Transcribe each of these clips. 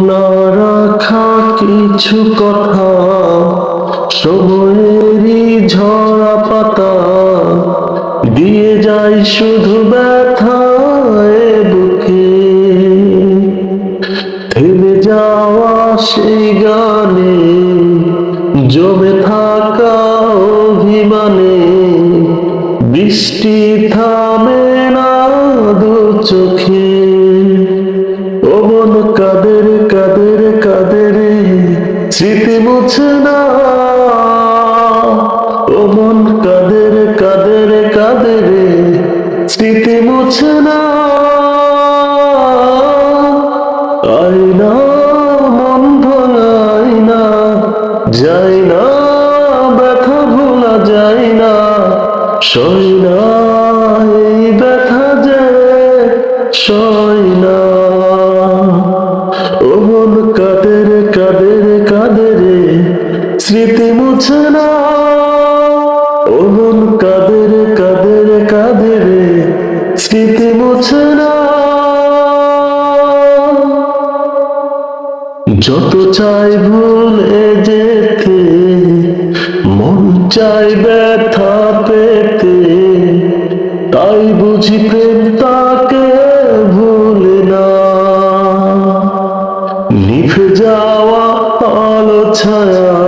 না রাখা কিছু কথা, সময়েরই ঝরা পাতা দিয়ে যায় শুধু ব্যথায় বুকে। থেমে যাওয়া সেই গানে জমে থাকা অভিমানে বৃষ্টি থামে না দু চোখে। ও মন কাদের কাদের কাদের স্মৃতি মুছে না। ও মন কাদের কাদের কাদের স্মৃতি মুছে না। আয়না মন ভাঙাই না, যাই না ব্যথা ভোলা যায় না। সই না এই ব্যথা যে সই না। ও মন কাদের কাদের কাদের স্মৃতি মুছে না। ও মন কাদের কাদের কাদের স্মৃতি মুছে না। যত চাই ভুলে যেতে, মন চাই ব্যথা পেতে, তাই বুঝি প্রেম তাকে ভুলে না। নিভে যাওয়া আলো ছায়া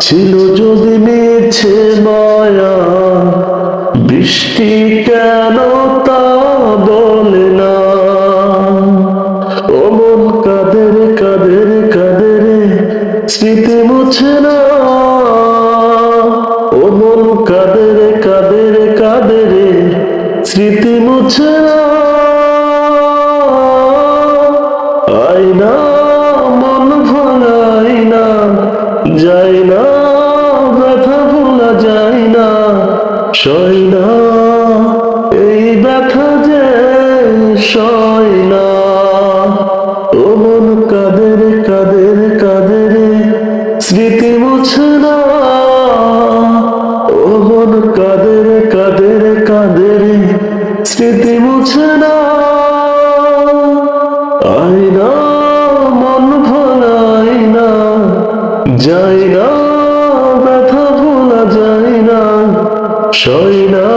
ছিল যদি মিছে মায়া, বৃষ্টি কেন তা বলে না। ও মন কাদের কাদের কাদের স্মৃতি মুছে না। ও মন কাদের কাদের কাদের স্মৃতি মুছে না। আয়না মন ভাঙাই না, যাই না ব্যথা ভোলা যায় না। সই না এই ব্যথা যে সই না। ও মন কাদের কাদের কাদের স্মৃতি মুছে না। ও মন কাদের কাদের কাদের স্মৃতি মুছে না। আয়না মন ভাঙাই না, যাই না ব্যথা ভোলা যায় না। সই না।